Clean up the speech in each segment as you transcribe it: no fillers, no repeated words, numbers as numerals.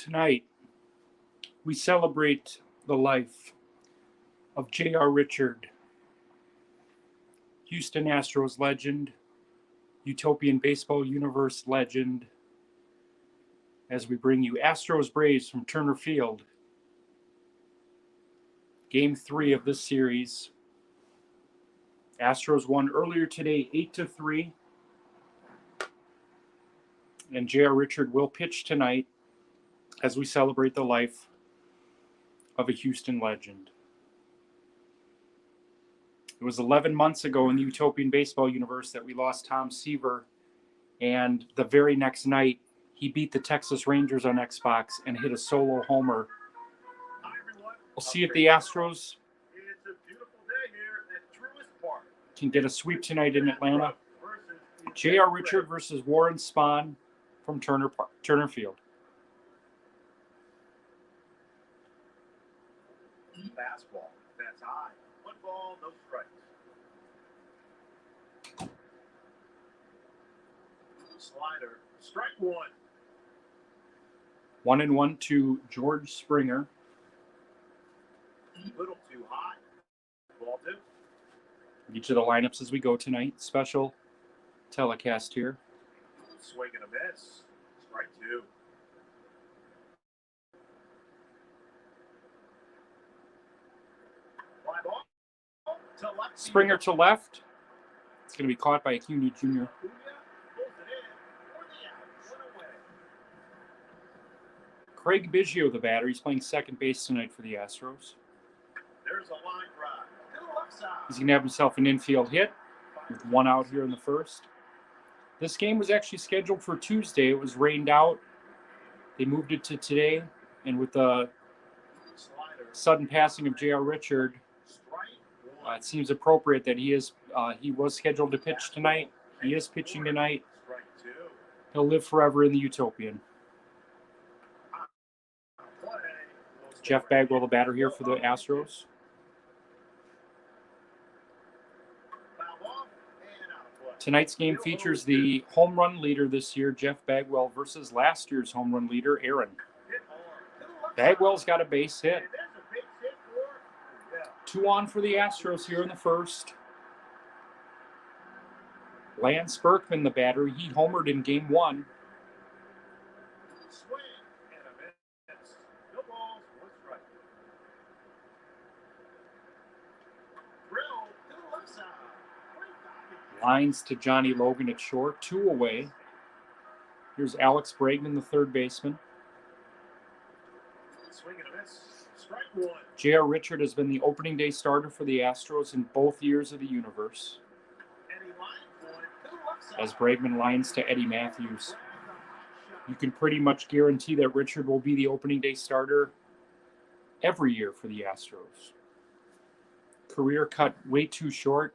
Tonight, we celebrate the life of J.R. Richard, Houston Astros legend, Utopian Baseball Universe legend, as we bring you Astros Braves from Turner Field. Game 3 of this series. Astros won earlier today 8-3. And J.R. Richard will pitch tonight as we celebrate the life of a Houston legend. It was 11 months ago in the Utopian Baseball Universe that we lost Tom Seaver, and the very next night, he beat the Texas Rangers on Xbox and hit a solo homer. We'll see if the Astros can get a sweep tonight in Atlanta. J.R. Richard versus Warren Spahn from Turner Field. Fastball. That's high. 1 ball, no strikes. Slider. Strike 1. 1-1 to George Springer. Little too high. Ball 2. Each of the lineups as we go tonight. Special telecast here. Swing and a miss. Strike 2. Fly ball. To left. Springer to left. It's going to be caught by Acuna Jr. Craig Biggio, the batter. He's playing second base tonight for the Astros. There's a line drive to the left side. He's going to have himself an infield hit with 1 out here in the first. This game was actually scheduled for Tuesday. It was rained out. They moved it to today. And with the sudden passing of J.R. Richard, it seems appropriate that he was scheduled to pitch tonight. He is pitching tonight. He'll live forever in the Utopian. Jeff Bagwell, the batter here for the Astros. Tonight's game features the home run leader this year, Jeff Bagwell, versus last year's home run leader, Aaron. Bagwell's got a base hit. 2 on for the Astros here in the first. Lance Berkman, the batter, he homered in Game 1. Lines to Johnny Logan at short, 2 away. Here's Alex Bregman, the third baseman. Swing and a miss. Strike 1. J.R. Richard has been the opening day starter for the Astros in both years of the universe. As Bregman lines to Eddie Matthews. You can pretty much guarantee that Richard will be the opening day starter every year for the Astros. Career cut way too short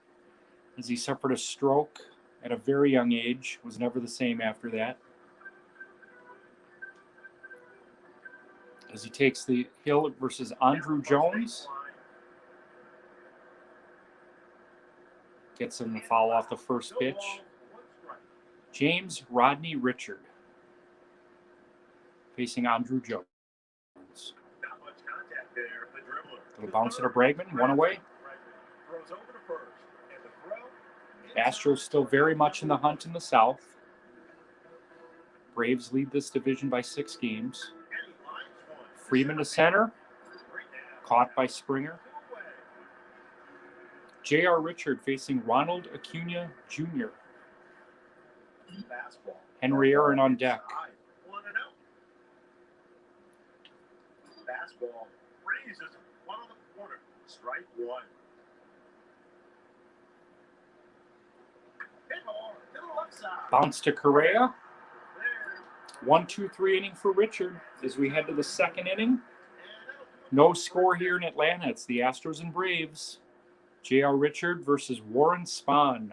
as he suffered a stroke at a very young age, was never the same after that. As he takes the hill versus Andrew Jones. Gets him to foul off the first pitch. James Rodney Richard facing Andrew Jones. Little bounce to Bregman, 1 away. Astros still very much in the hunt in the South. Braves lead this division by 6 games. Freeman to center. Caught by Springer. J.R. Richard facing Ronald Acuna Jr. Henry Aaron on deck. Fastball raises 1 on the corner. Strike 1. Bounce to Correa. 1-2-3 inning for Richard as we head to the second inning. No score here in Atlanta. It's the Astros and Braves. J.R. Richard versus Warren Spahn.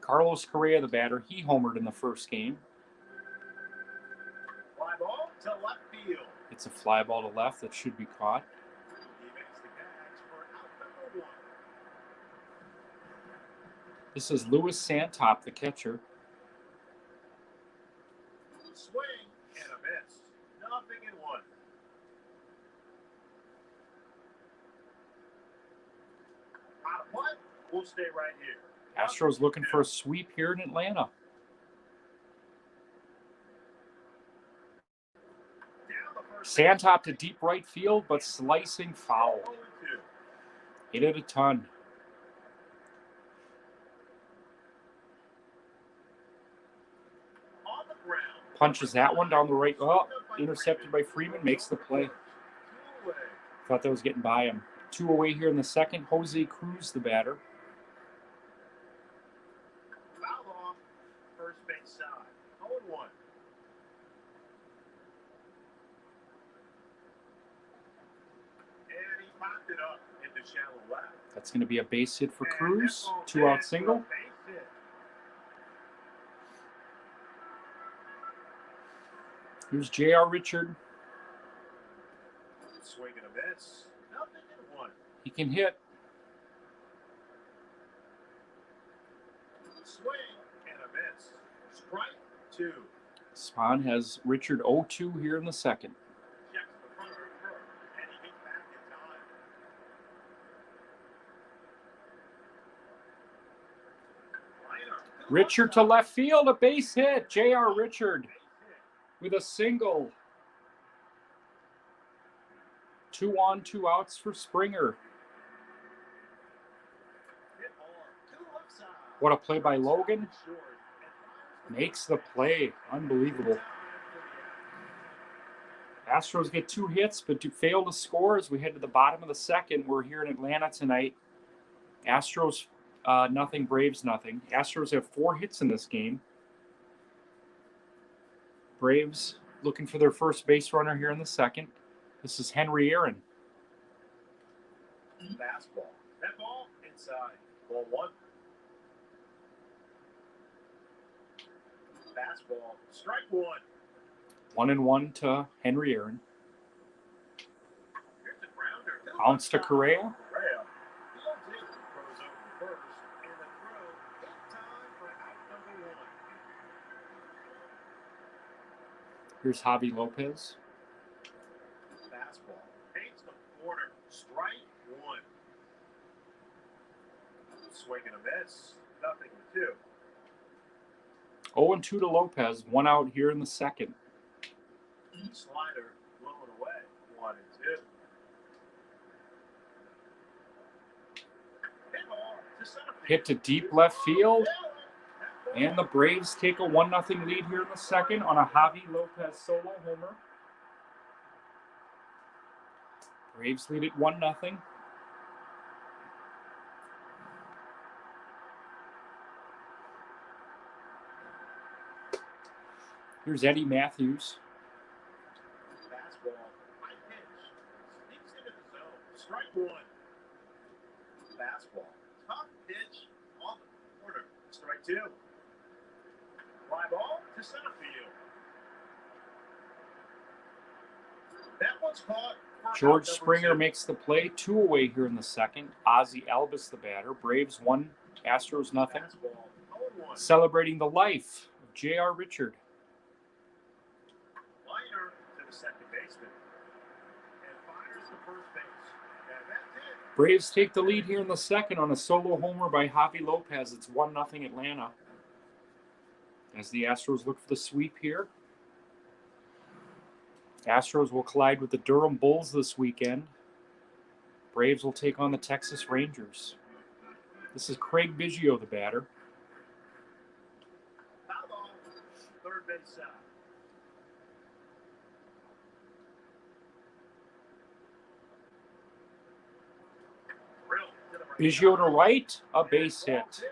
Carlos Correa, the batter, he homered in the first game. Fly ball to left field. It's a fly ball to left that should be caught. He makes the catch for out number 1. This is Louis Santop, the catcher. Swing and a miss. 0-1. Out of one. We'll stay right here. Astros looking for a sweep here in Atlanta. Santop to deep right field, but slicing foul. Hit it a ton. Punches that one down the right. Oh, intercepted by Freeman, makes the play. Thought that was getting by him. 2 away here in the second. Jose Cruz, the batter. Foul off. First base side. 0-1. And he popped it up into shallow left. That's going to be a base hit for Cruz. 2-out single. Here's J.R. Richard. Swing and a miss. 0-1. He can hit. Swing and a miss. Strike 2. Spahn has Richard 0-2 here in the second. Checks the front of the throw, and he gets back in time. Richard to left field, a base hit. J.R. Richard with a single. 2 on, 2 outs for Springer. What a play by Logan. Makes the play. Unbelievable. Astros get 2 hits, but do fail to score as we head to the bottom of the second. We're here in Atlanta tonight. Astros nothing, Braves nothing. Astros have 4 hits in this game. Braves looking for their first base runner here in the second. This is Henry Aaron. Fastball. That ball inside. Ball 1. Fastball. Strike 1. 1-1 to Henry Aaron. Here's the grounder. Bounce to Correa. Here's Javi Lopez. Fastball. Paints the corner. Strike 1. Swing and a miss. 0-2. 0-2 to Lopez. 1 out here in the second. Slider blowing away. 1-2. Hit to deep left field. And the Braves take a 1-0 lead here in the second on a Javi Lopez solo homer. Braves lead it 1-0. Here's Eddie Matthews. Fastball. High pitch. Sneaks into the zone. Strike 1. Fastball. Top pitch on the corner. Strike 2. Fly ball to center field. That one's caught. George Springer makes the play. 2 away here in the second. Ozzie Albies, the batter. Braves 1, Astros nothing. Celebrating the life of J.R. Richard. Liner to the second baseman. And fires the first base. And that's it. Braves take the lead here in the second on a solo homer by Javi Lopez. It's 1-0 Atlanta. As the Astros look for the sweep here. Astros will collide with the Durham Bulls this weekend. Braves will take on the Texas Rangers. This is Craig Biggio, the batter. Foul ball. Third base side. Biggio to right, a base hit.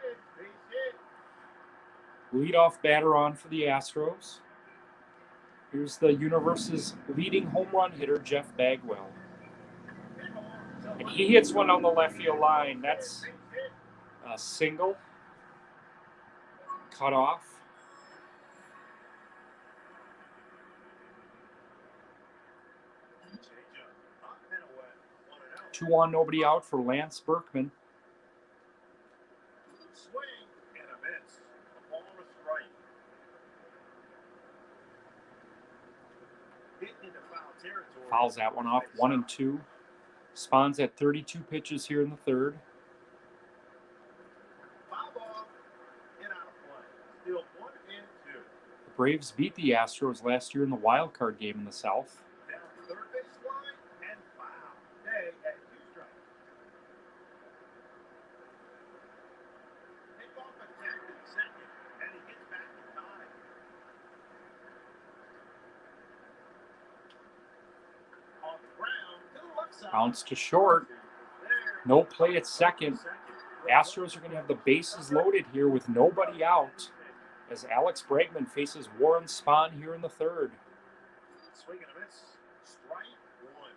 Leadoff batter on for the Astros. Here's the universe's leading home run hitter, Jeff Bagwell. And he hits one on the left field line. That's a single. Cut off. 2 on, nobody out for Lance Berkman. Fouls that one off. 1-2. Spawn's at 32 pitches here in the third. Foul ball. Get out of play. Still 1-2. The Braves beat the Astros last year in the wild card game in the South. Down the third base line and foul. Day at 2 strikes. Pick off attack in second, and he gets back in time. On the ground to the left side. Bounce to short. No play at second. Astros are going to have the bases loaded here with nobody out as Alex Bregman faces Warren Spahn here in the third. Swing and a miss. Strike one.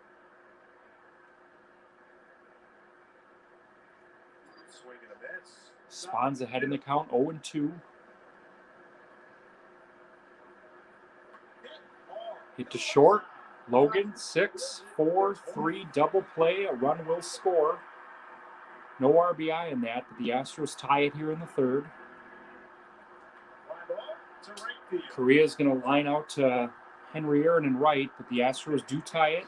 Swing and a miss. Spahn's ahead in the count, 0-2. Hit to short. Logan, 6-4-3 double play. A run will score. No RBI in that, but the Astros tie it here in the third. Correa's going to line out to Henry Aaron and right, but the Astros do tie it.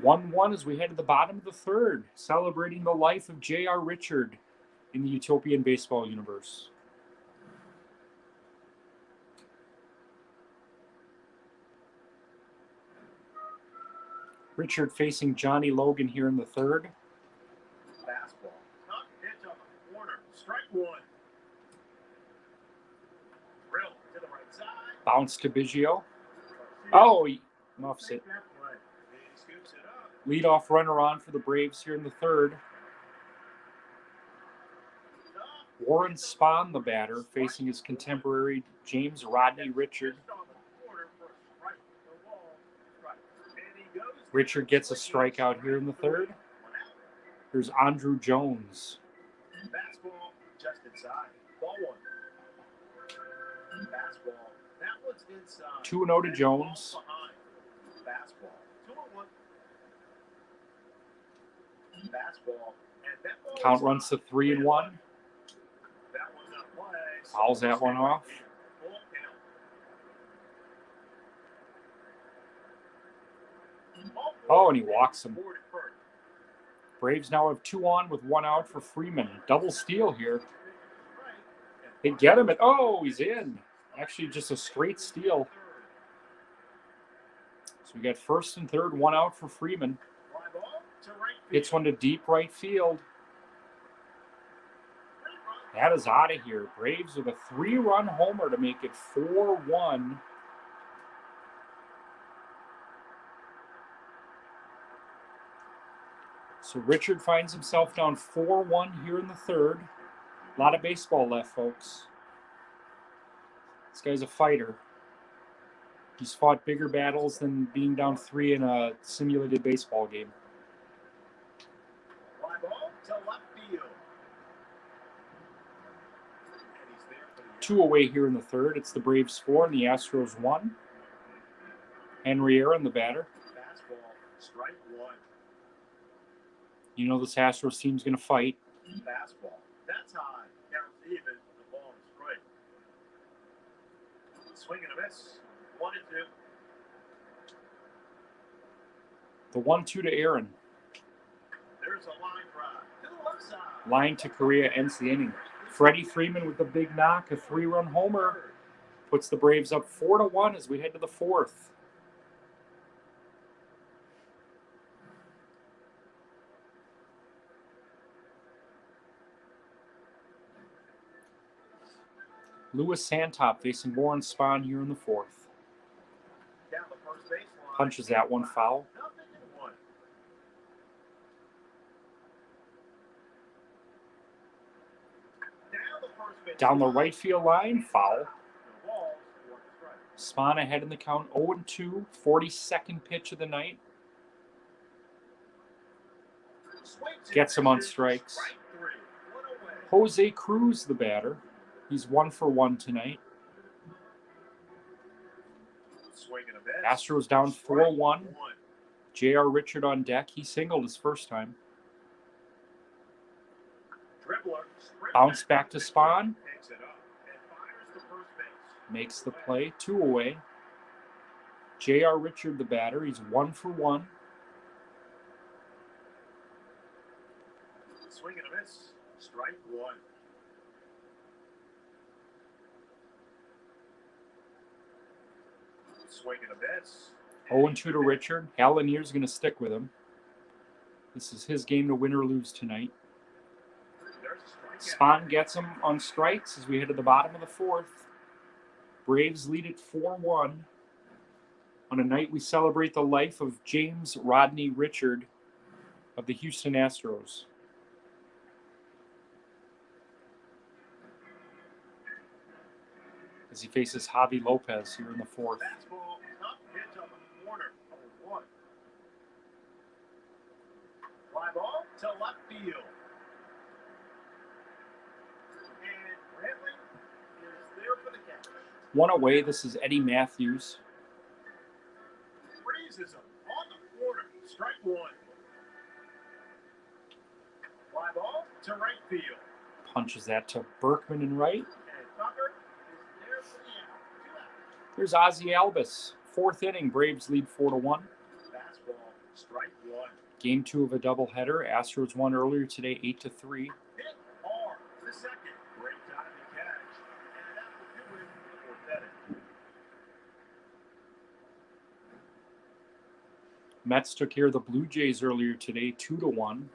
1-1 as we head to the bottom of the third, celebrating the life of J.R. Richard in the Utopian baseball universe. Richard facing Johnny Logan here in the third. Fastball. Top pitch on the corner. Strike one. Drill to the right side. Bounce to Biggio. Oh, he muffs it. Leadoff runner on for the Braves here in the third. Warren Spahn, the batter, facing his contemporary James Rodney Richard. Richard gets a strikeout here in the third. Here's Andrew Jones. Fastball just inside. Ball one. Fastball. That one's inside. 2-0 to Jones. Fastball. 2-1. Fastball. And that ball Count runs to 3-1. That one's not play. Fouls that one off. Full count. Oh, and he walks him. Braves now have 2 on with 1 out for Freeman. Double steal here. They get him at, oh, he's in. Actually, just a straight steal. So we got first and third, 1 out for Freeman. Hits one to deep right field. That is out of here. Braves with a 3-run homer to make it 4-1. So Richard finds himself down 4-1 here in the third. A lot of baseball left, folks. This guy's a fighter. He's fought bigger battles than being down 3 in a simulated baseball game. Fly ball to left field. 2 away here in the third. It's the Braves 4 and the Astros 1. Henry Aaron, the batter. Fastball, strike one. You know this Astros team's going to fight. Fastball, that's high. Counts even. The ball is straight. Swing and a miss. 1-2. The 1-2 to Aaron. There's a line drive to the left side. Line to Correa ends the inning. Freddie Freeman with the big knock, a 3-run homer, puts the Braves up 4-1 as we head to the fourth. Louis Santop facing Warren Spahn here in the fourth. Down the first baseline. Punches that one foul. Down the right field line, foul. Spahn ahead in the count, 0-2, 42nd pitch of the night. Gets him on strikes. Jose Cruz, the batter. He's 1 for 1 tonight. Astros down 4-1. J.R. Richard on deck. He singled his first time. Bounce back to Spahn. Makes the play. 2 away. J.R. Richard, the batter. He's 1 for 1. Swing and a miss. Strike one. Swing and a miss. 0-2 to Richard. Hal Lanier's going to stick with him. This is his game to win or lose tonight. Spahn gets him on strikes as we head to the bottom of the fourth. Braves lead it 4-1 on a night we celebrate the life of James Rodney Richard of the Houston Astros. As he faces Javi Lopez here in the fourth. Fastball up, hit on the corner. 0-1. Fly ball to left field. And Brantley is there for the catch. One away. This is Eddie Matthews. Freezes him on the corner. Strike one. Fly ball to right field. Punches that to Berkman in right. And Tucker is there for the out. 2 out. There's Ozzie Albus. Fourth inning. Braves lead 4-1. Fastball, strike one. Game 2 of a doubleheader. Astros won earlier today 8-3. Hit hard the second. Great time to catch. And that will do it for the fourth inning. Mets took care of the Blue Jays earlier today 2-1.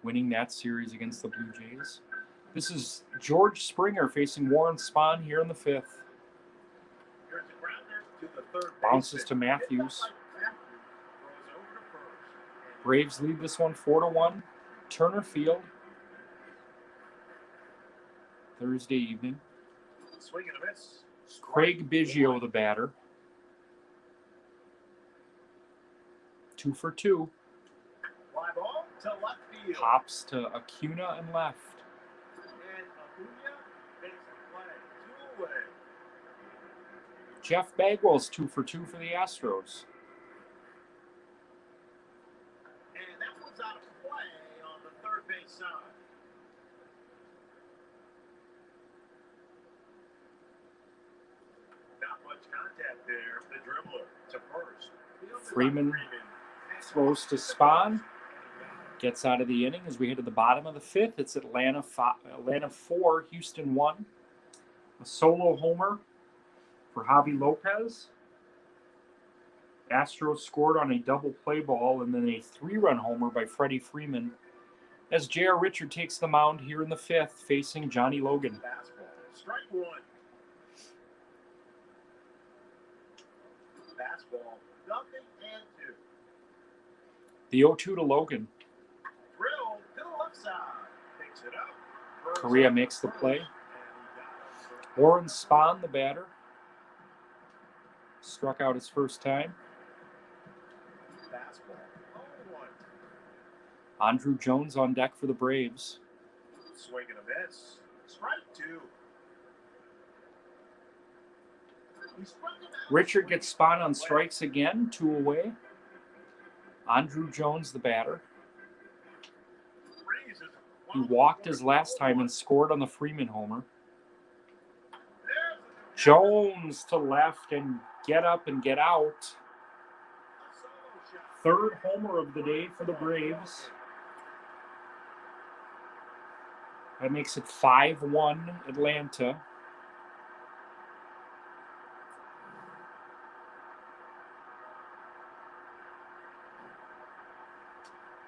Winning that series against the Blue Jays. This is George Springer facing Warren Spahn here in the fifth. Here's a grounder to the third Bounces baseman. to Matthews. Hit that by Matthews. Throws over to first. Braves lead this one 4-1. Turner Field. Thursday evening. Swing and a miss. Craig Biggio, the batter. 2 for 2. Fly ball to left field. Pops to Acuna and left. And Acuna makes the play. 2 away. Jeff Bagwell's 2 for 2 for the Astros. And that one's out of play on the third base side. Not much contact there. The dribbler to first. Freeman throws to Spahn. Gets out of the inning as we head to the bottom of the fifth. It's Atlanta 4, Houston 1. A solo homer for Javi Lopez. Astros scored on a double play ball and then a 3-run homer by Freddie Freeman as J.R. Richard takes the mound here in the fifth facing Johnny Logan. Fastball. Strike one. Fastball. Nothing and 2. The 0-2 to Logan. Drill to the left side. Picks it up. Correa makes the play. And he got it. Warren Spahn, the batter, struck out his first time. Fastball. 0-1. Andrew Jones on deck for the Braves. Swing and a miss. Strike 2. He struck him out. Richard gets Spahn on strikes again, 2 away. Andrew Jones, the batter. Raises He one walked his last time and scored on the Freeman homer. Jones to left and get up and get out. Third homer of the day for the Braves. That makes it 5-1 Atlanta.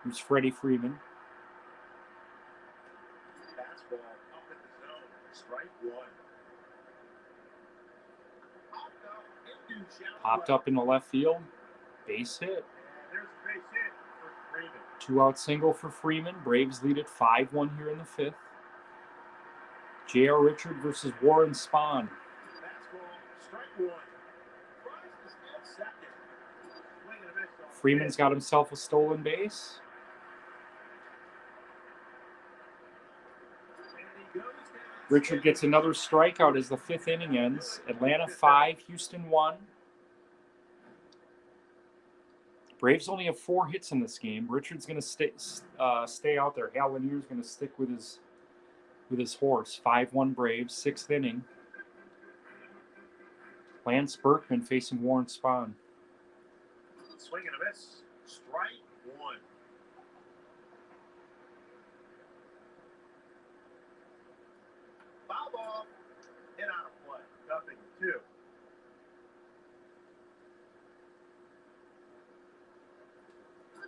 Here's Freddie Freeman. Fastball up in the zone. Strike one. Popped up in the left field. Base hit. And there's a base hit for Freeman. 2-out single for Freeman. Braves lead at 5-1 here in the fifth. J.R. Richard versus Warren Spahn. Fastball. Strike one. Tries to steal second. Swing and a miss on Freeman's got himself a stolen base. And he goes down. Richard gets another strikeout as the fifth inning ends. Atlanta 5, Houston 1. Braves only have 4 hits in this game. Richard's going to stay out there. Hal Lanier's going to stick with his horse. 5-1 Braves, 6th inning. Lance Berkman facing Warren Spahn. Swing and a miss. Strike one. Foul ball. And out of play. 0-2.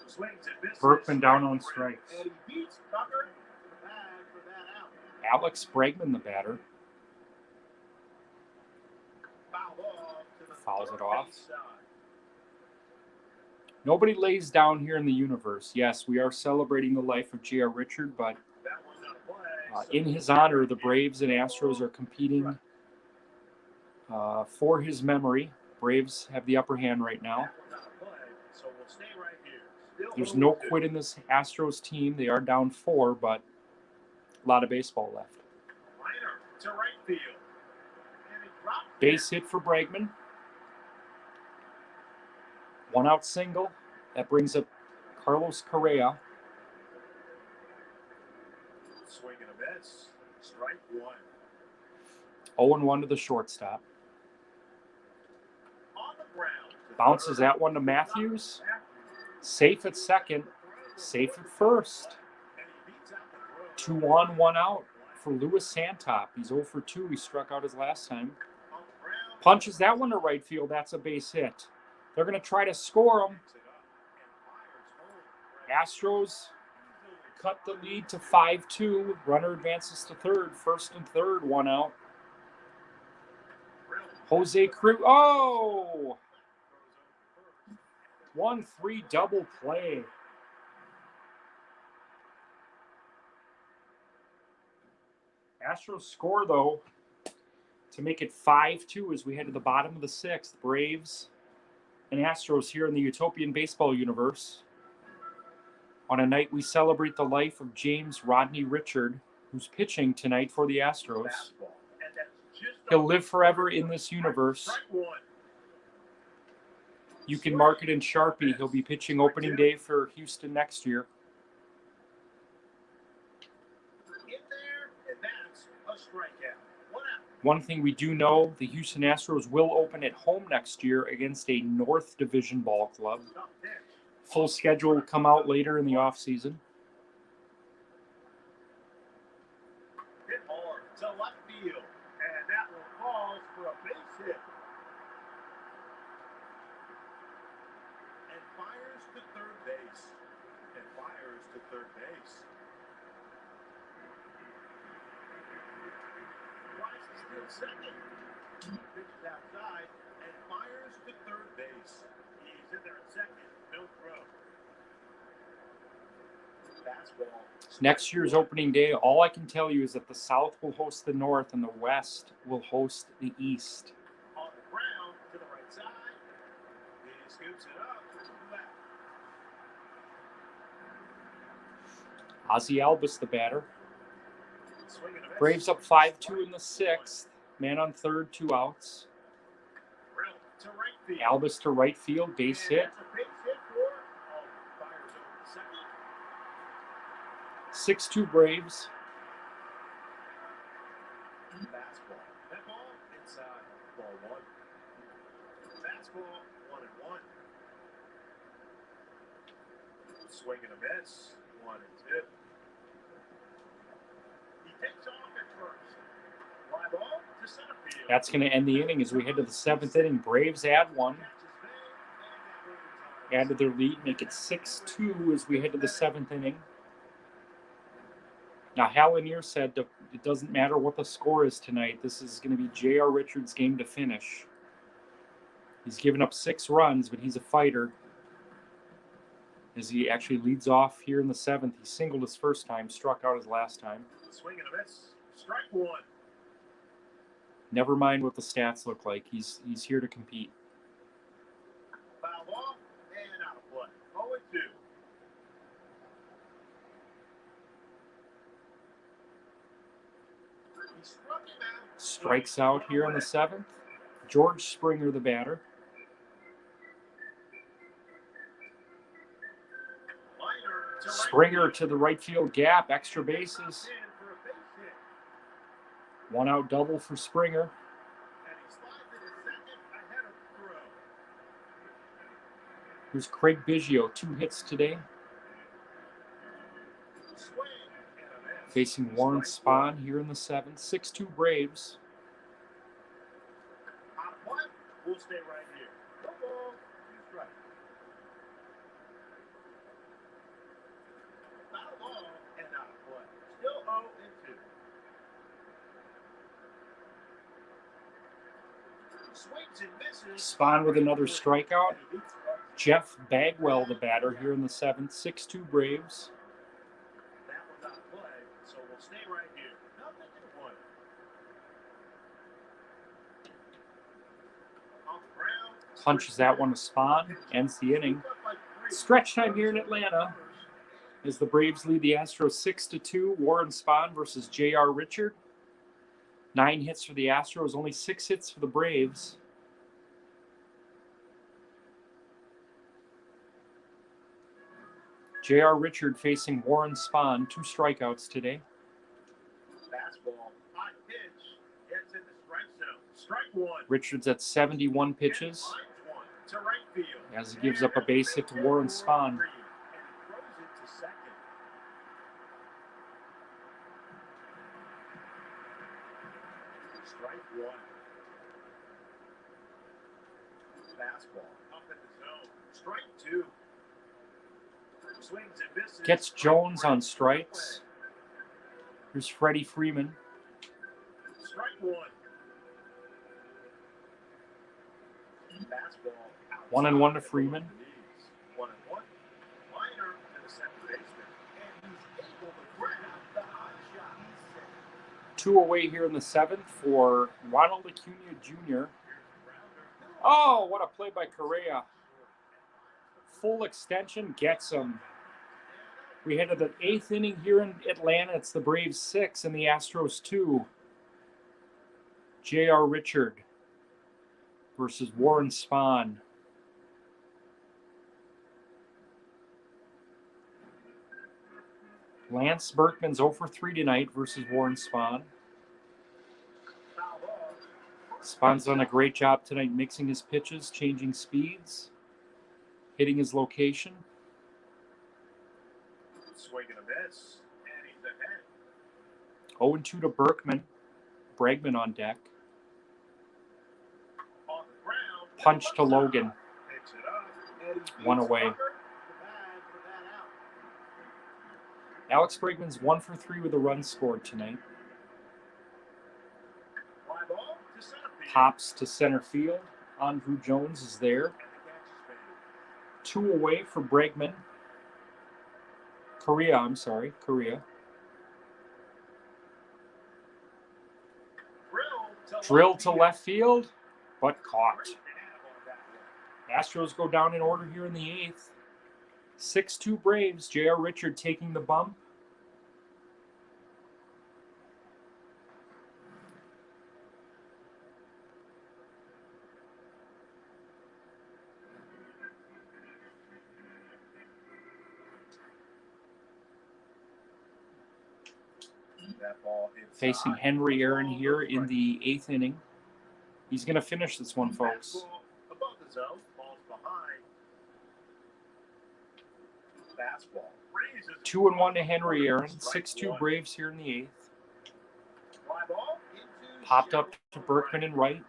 Swings and misses. Berkman down on strikes. And he beats Tucker to the bag for that out. Alex Bregman, the batter. Foul ball to the Fouls it third off. base side. Nobody lays down here in the universe. Yes, we are celebrating the life of J.R. Richard, but That one's out of play. in his honor, the Braves and Astros are competing for his memory. Braves have the upper hand right now. That one's out of play, so we'll stay right here. Still There's no 0-2. quit in this Astros team. They are down 4, but a lot of baseball left. Liner to right field. And he dropped Base hit for Bregman. 1 out single. That brings up Carlos Correa. Swing and a miss. Strike one. 0-1 to the shortstop. On the ground. Bounces that one to Matthews. Safe at second. Safe at first. 2 on, 1 out for Louis Santop. He's 0 for 2. He struck out his last time. Punches that one to right field. That's a base hit. They're going to try to score him. Astros cut the lead to 5-2. Runner advances to third. First and third, 1 out. Jose Cruz. Oh! 1-3 double play. Astros score, though, to make it 5-2 as we head to the bottom of the 6th. Braves and Astros here in the Utopian Baseball universe. On a night we celebrate the life of James Rodney Richard, who's pitching tonight for the Astros. He'll live forever in this universe. You can mark it in Sharpie. He'll be pitching opening day for Houston next year. One thing we do know, the Houston Astros will open at home next year against a North Division ball club. Full schedule will come out later in the offseason. Hit hard to left field, and that will fall for a base hit. And fires to third base. And fires to third base. Rice is still second. Pitches outside and fires to third base. He's in there at second. No throw. Fastball. Next year's opening day, all I can tell you is that the South will host the North and the West will host the East. On the ground to the right side. He scoops it up to the left. Ozzie Albus, the batter. Swing and a miss. Braves up 5-2 in the 6th. Man on third, 2 outs. Drill to right field. Albus to right field, base And hit. that's a base hit for fires over to second. 6-2 Braves. Fastball. That ball inside. Ball one. Fastball 1-1. Swing and a miss. 1-2. He takes off at first. Fly ball to center field. That's going to end the inning as we head to the 7th inning. Braves add 1. Add to their lead, make it 6-2 as we head to the 7th inning. Now, Hal Lanier said it doesn't matter what the score is tonight. This is going to be J.R. Richards' game to finish. He's given up 6 runs, but he's a fighter. As he actually leads off here in the 7th. He singled his first time, struck out his last time. Swing and a miss. Strike one. Never mind what the stats look like. He's here to compete. Foul off and out of play. 0-2. He struck him out. Strikes out here in the 7th. George Springer, the batter. Liner to right Springer field. to the right field gap. Extra bases. In for a base hit. 1 out double for Springer. And he slides into second Here's Craig Biggio, 2 hits today. Swing and a miss. Facing Warren Strike Spahn here in the 7th. 6-2 Braves. On play, we'll stay right here. No ball, 2 strikes. Foul ball and out of play. Still 0-2. Swings and misses. Spahn with another strikeout. Jeff Bagwell, the batter here in the 7th. 6-2 Braves. That one's out of play, so we'll stay right here. 0-1. On the ground. Punches that one to Spahn. Ends the inning. Stretch time here in Atlanta as the Braves lead the Astros 6-2. Warren Spahn versus J.R. Richard. 9 hits for the Astros, only 6 hits for the Braves. J.R. Richard facing Warren Spahn, 2 strikeouts today. Fastball, high pitch, gets in the strike zone. Strike 1. Richard's at 71 pitches Line one to right field. as he gives up a base hit to Warren Spahn. And he throws it to second. Strike 1. Fastball up in the zone. Strike 2. Swings and misses. Gets Jones on strikes. Here's Freddie Freeman. Strike 1. Fastball. 1-1 to Freeman. 1-1. Minor to the second baseman. And he's able to grab the high shot. 2 away here in the 7th for Ronald Acuna Jr. Oh, what a play by Correa. Full extension, gets him. We head to the 8th inning here in Atlanta. It's the Braves 6 and the Astros 2. J.R. Richard versus Warren Spahn. Lance Berkman's 0 for 3 tonight versus Warren Spahn. Spahn's done a great job tonight mixing his pitches, changing speeds, hitting his location. Swing and a miss. And he's ahead. 0-2 to Berkman. Bregman on deck. On the ground. Punch to Logan. Picks it up. And he 1 beats away. Tucker. The bag for that out. Alex Bregman's 1 for 3 with a run scored tonight. Fly ball to center field. Pops to center field. Andrew Jones is there. And the catch is made. 2 away for Bregman. Correa. Drill to left field, but caught. Astros go down in order here in the 8th. 6-2 Braves. J.R. Richard taking the bump. That ball Facing Henry Aaron here in the 8th inning. He's going to finish this one, folks. Above the zone, ball's behind. Fastball. 2-1 to Henry Aaron. 6-2 Braves here in the 8th. Fly ball into Popped up to Berkman and right. And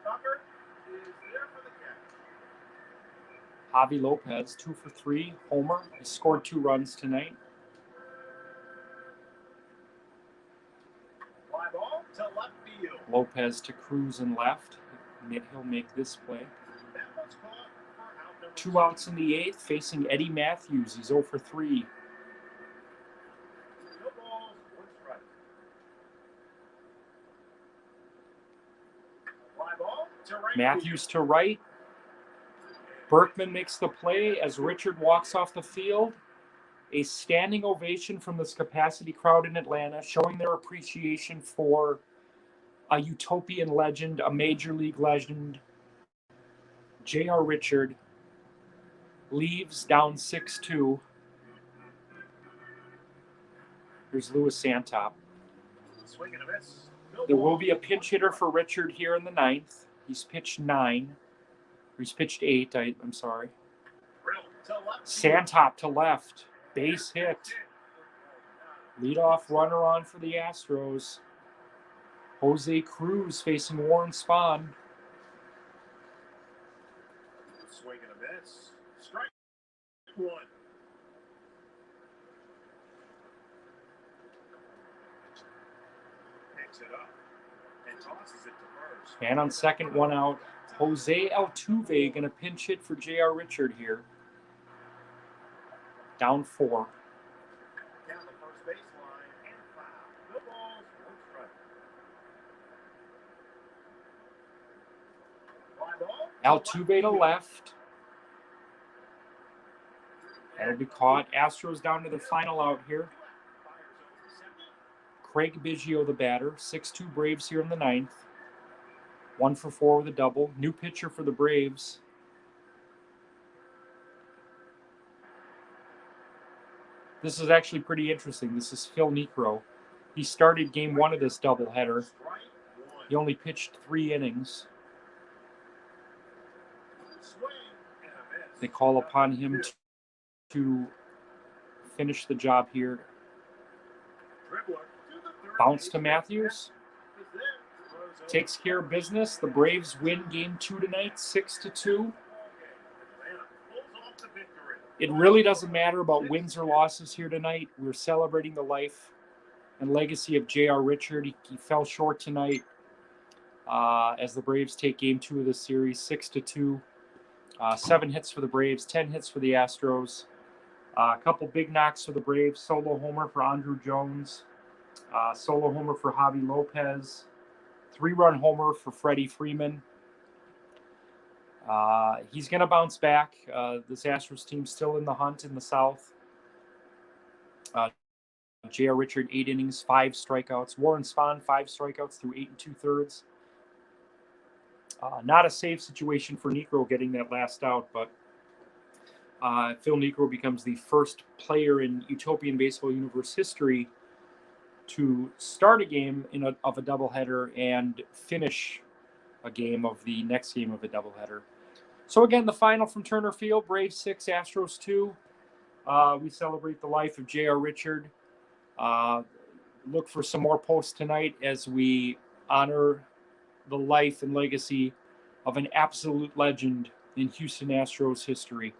Tucker is there for the catch. Javi Lopez, 2 for 3. Homer. He scored 2 runs tonight. Fly ball to left field. Lopez to Cruz and left. He'll make this play. That one's caught for out number 2 outs in the 8th, facing Eddie Matthews. He's 0 for 3. No balls, 1 strike. Fly ball to right Matthews to right. Berkman makes the play as Richard walks off the field. A standing ovation from this capacity crowd in Atlanta, showing their appreciation for a utopian legend, a major league legend. J.R. Richard leaves down 6-2. Here's Louis Santop. Swing and a miss. No There will ball. be a pinch hitter for Richard here in the 9th. He's pitched 9. He's pitched 8. I'm sorry. Drill to left. Sandtop to left. Base hit. Leadoff runner on for the Astros. Jose Cruz facing Warren Spahn. Swing and a miss. Strike 1. Picks it up and tosses it to first. And on second, 1 out. Jose Altuve going to pinch hit for J.R. Richard here. Down 4. Down the first baseline and foul. No balls, 1 strike. Fly ball. Altuve to left. That'll be caught. Astros down to the final out here. Craig Biggio, the batter. 6-2 Braves here in the 9th. 1 for 4 with a double. New pitcher for the Braves. This is actually pretty interesting. This is Phil Niekro. He started game 1 of this doubleheader. He only pitched 3 innings. They call upon him to finish the job here. Bounce to Matthews. Takes care of business. The Braves win game 2 tonight, 6-2. It really doesn't matter about wins or losses here tonight. We're celebrating the life and legacy of J.R. Richard. He fell short tonight as the Braves take game 2 of the series, 6-2. 7 hits for the Braves, 10 hits for the Astros. A couple big knocks for the Braves. Solo homer for Andrew Jones. Solo homer for Javi Lopez. 3-run homer for Freddie Freeman. He's going to bounce back. This Astros team's still in the hunt in the South. J.R. Richard, 8 innings, 5 strikeouts. Warren Spahn, 5 strikeouts through 8 2/3. Not a safe situation for Niekro getting that last out, but Phil Niekro becomes the first player in Utopian Baseball Universe history to start a game of a doubleheader and finish a game of the next game of a doubleheader. So again, the final from Turner Field, Braves 6, Astros 2. We celebrate the life of J.R. Richard. Look for some more posts tonight as we honor the life and legacy of an absolute legend in Houston Astros history.